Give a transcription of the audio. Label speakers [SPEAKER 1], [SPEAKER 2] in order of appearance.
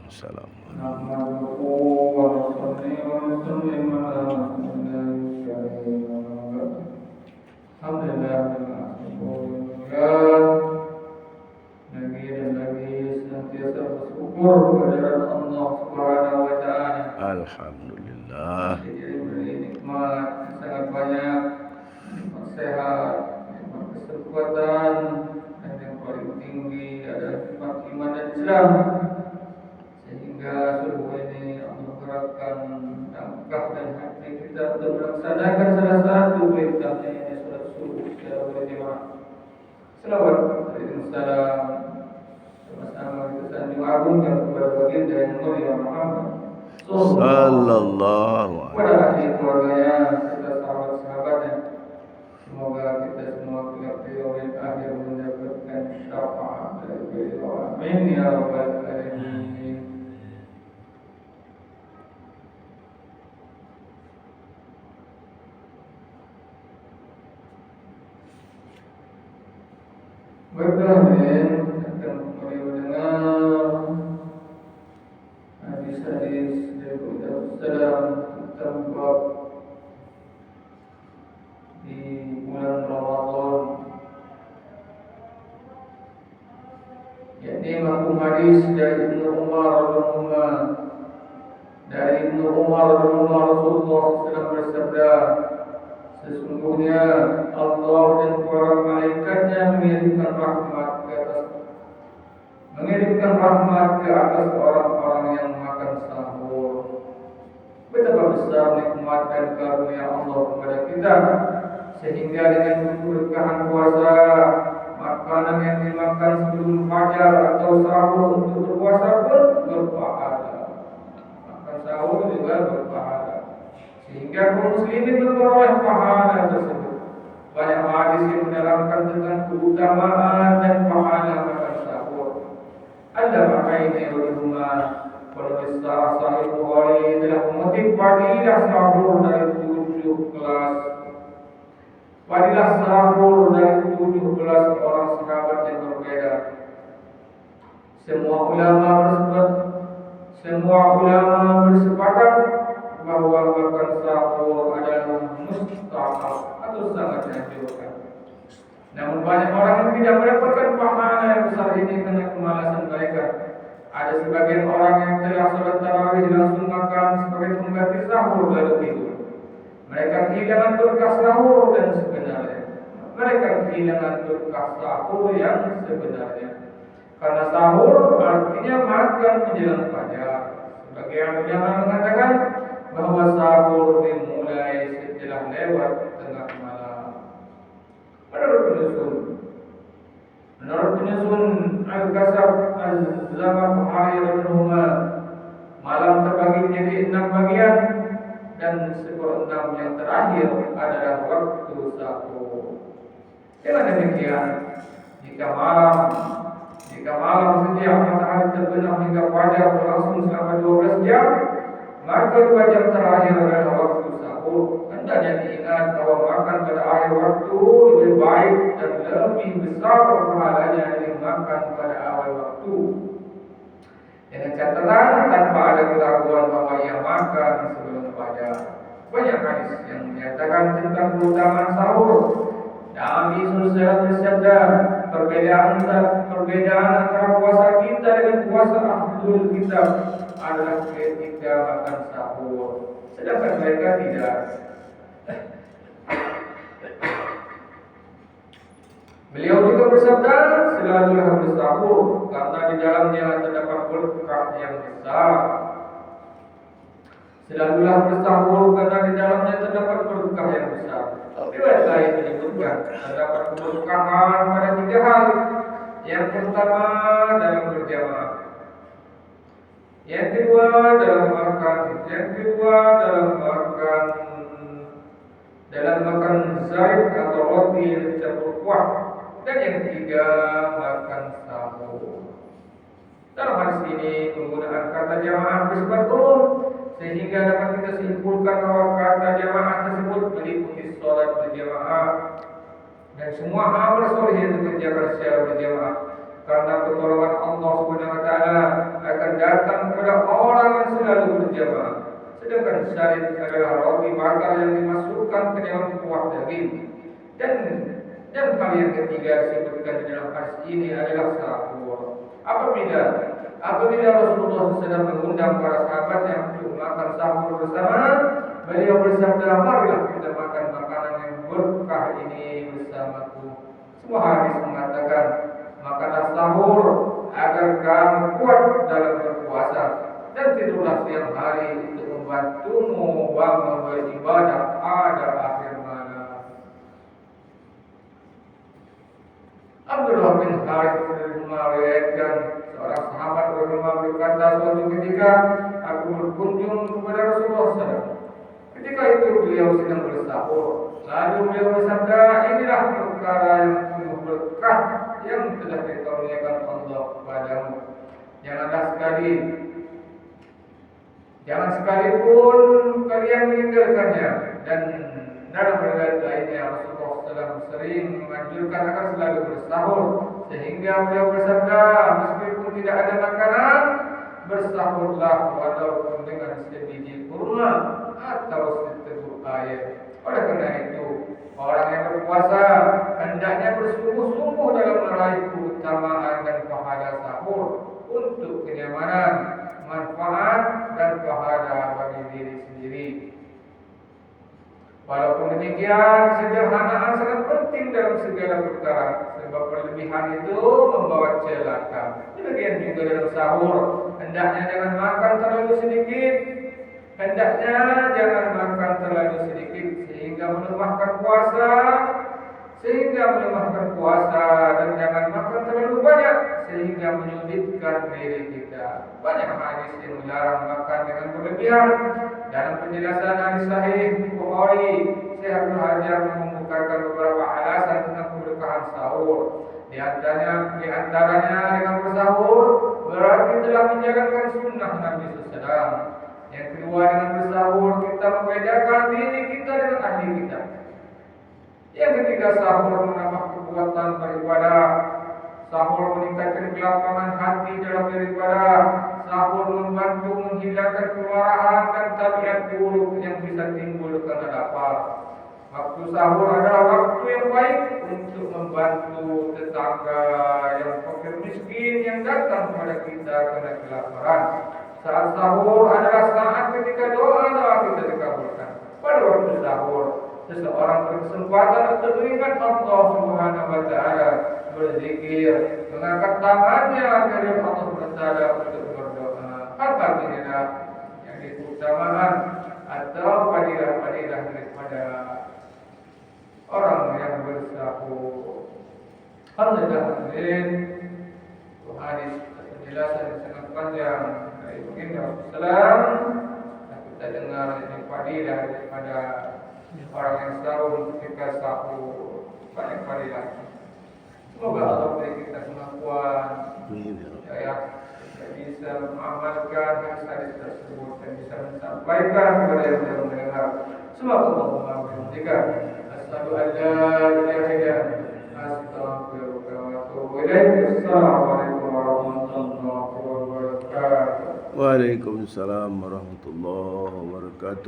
[SPEAKER 1] Assalamualaikum. Alhamdulillah.
[SPEAKER 2] Diberi nikmat sangat banyak, nikmat sehat, nikmat kesempatan, dan yang paling tinggi adalah nikmat iman dan Islam. Sehingga subuh ini Allah gerakkan langkah dan hati kita untuk melaksanakan salah satu perintahnya, yaitu salat subuh secara berjamaah. Selawat dan salam sama-sama kita sanjung agungkan kepada baginda yang mulia Muhammad
[SPEAKER 1] Sallallahu
[SPEAKER 2] kepada
[SPEAKER 1] alaihi.
[SPEAKER 2] ahli keluarganya serta sahabat-sahabatnya. Semoga kita semua kelak di yaumil akhir mendapatkan syafaat dari beliau. Amin ya rabbal alamin. Baiklah, akan kembali mendengar hadis-hadis dari Rasulullah tentang bab di bulan Ramadan, yakni marhum hadis dari Ibnu Umar radhiyallahu dari Ibnu Umar radhiyallahu Rasulullah SAW bersabda, sesungguhnya Allah dan para malaikatnya mengirimkan rahmat ke atas orang-orang yang makan sahur. Betapa besar nikmat dan karunia Allah kepada kita, sehingga dengan keberkahan puasa, makanan yang dimakan sebelum fajar atau sahur untuk berpuasa pun berpahala. Makan sahur juga berpahala, sehingga kaum muslimin memperoleh pahala tersebut. Banyak hadis yang menerangkan tentang keutamaan dan pahala makan sahur. Ada maknanya berhubungan. Kalau secara Sahih Bukhari telah mengutip fadilah sahur dari 7 kelas. Fadilah sahur dari 17 orang sahabat yang berbeda. Semua ulama bersepakat bahwa makan sahur adalah mustahab atau sangat dianjurkan. Namun banyak orang yang tidak mendapatkan pahala yang besar ini karena kemalasan mereka. Ada sebagian orang yang telah salat tarawih langsung makan sebagai pengganti sahur lalu tidur. Mereka kehilangan berkah sahur dan sebenarnya. Mereka kehilangan berkah sahur yang sebenarnya. Karena sahur artinya makan menjelang fajar. Sebagian ulama mengatakan bahwa sahur dimulai setelah lewat tengah malam. Menurut penyusun Al-Kasab Az-Zaman Bukhari radhiyallahu, malam terbagi menjadi 6 bagian dan seperenam yang terakhir adalah waktu sahur. Dengan demikian, jika malam sejak matahari terbenam hingga fajar berlangsung selama 12 jam, maka 2 jam terakhir adalah waktu sahur. Hendaknya diingat bahwa makan pada akhir waktu lebih baik dan lebih besar pahalanya dari makan pada awal waktu. Dengan catatan tanpa ada keraguan bahwa ia makan sebelum fajar. Banyak hadis yang menyatakan tentang keutamaan sahur. Nabi SAW bersabda, perbedaan antara puasa kita dengan puasa ahlul kitab adalah ketika makan sahur, sedangkan mereka tidak. Beliau juga bersabda, selalulah bersahur karena di dalamnya terdapat berkah yang besar. Selalulah bersahur karena di dalamnya terdapat berkah yang besar. Riwayat lain menyebutkan terdapat keberkahan pada 3 hal. Yang pertama dalam berjamaah, yang kedua dalam makan, yang kedua dalam makan zaid atau roti yang dicampur kuah, dan yang ketiga makan sahur. Dalam hadis ini penggunaan kata jamaah bersifat umum, sehingga dapat kita simpulkan bahwa kata jamaah tersebut meliputi sholat berjamaah dan semua amal soleh yang dikerjakan secara berjamaah. Karena pertolongan Allah SWT akan datang kepada orang yang selalu berjamaah. Sedangkan syarif adalah roti bakar yang dimasukkan ke dalam kuah daging. Dan hal yang ketiga disebutkan di dalam hadis ini adalah sahur. Apabila Rasulullah SAW mengundang para sahabatnya untuk makan sahur bersama, beliau bersabda, marilah kita makan makanan yang berkah ini bersamaku. Semua hadis mengatakan, makanlah sahur agar kamu kuat dalam berpuasa, dan tidurlah siang hari untuk membantumu bangun beribadah pada akhir malam. Abdullah bin Harith meriwayatkan, seorang sahabat berkata, suatu ketika aku berkunjung kepada Rasulullah SAW. Ketika itu beliau sedang bersahur. Lalu beliau bersabda, inilah perkara yang penuh berkah yang telah dikaruniakan Allah kepadamu. Jangan sekalipun kalian meninggalkannya. Dan dalam riwayat lainnya Rasulullah SAW sering menganjurkan agar selalu bersahur, sehingga beliau bersabda, meskipun tidak ada makanan, bersahurlah walaupun dengan sebiji kurma atau seteguk air. Oleh karena itu, orang yang berpuasa hendaknya bersungguh-sungguh dalam meraih keutamaan dan pahala sahur untuk kenyamanan, manfaat dan pahala bagi diri sendiri. Walaupun demikian, sederhanaan sangat penting dalam segala perkara, sebab berlebihan itu membawa celaka. Demikian juga dalam sahur, hendaknya jangan makan terlalu sedikit, sehingga melemahkan puasa, dan jangan makan terlalu banyak sehingga menyulitkan diri kita. Banyak hadis yang melarang makan dengan berlebihan. Dalam penjelasan hadis sahih Bukhari, Syekh Abdul Hajar mengemukakan beberapa alasan tentang keberkahan sahur. Di antaranya dengan bersahur berarti telah menjalankan sunnah Nabi SAW. Yang kedua, dengan bersahur kita membedakan diri kita dengan ahli kita. Yang ketiga, sahur menambah kekuatan beribadah. Sahur meningkatkan kelapangan hati dalam beribadah. Sahur membantu menghilangkan kemarahan dan tabiat buruk yang bisa timbul karena lapar. Waktu sahur adalah waktu yang baik untuk membantu tetangga yang fakir miskin yang datang kepada kita karena kelaparan. Saat sahur adalah saat ketika doa-doa kita dikabulkan. Pada waktu sahur, seseorang berkesempatan untuk mengingat Allah Subhanahu wa Ta'ala, berzikir, mengangkat tangannya dari Allah Subhanahu wa Ta'ala untuk berdoa. Apa inilah yang diutamakan atau fadilah-fadilah daripada orang yang bersahur. Alhamdulillah, hadis penjelasan yang sangat panjang dari baginda Rasulullah. Kita dengar ini fadilah daripada orang yang sahur ketika sahur. Banyak fadilah. Semoga Allah beri kita kemampuan ya, kita bisa mengamalkan hadis tersebut dan bisa menyampaikan kepada yang mendengar. Semoga Allah memberkati. Asyhadu an la ilaha illa anta, astaghfiruka wa atubu ilaik. Assalamualaikum warahmatullahi wabarakatuh.
[SPEAKER 1] Waalaikumsalam warahmatullahi wabarakatuh.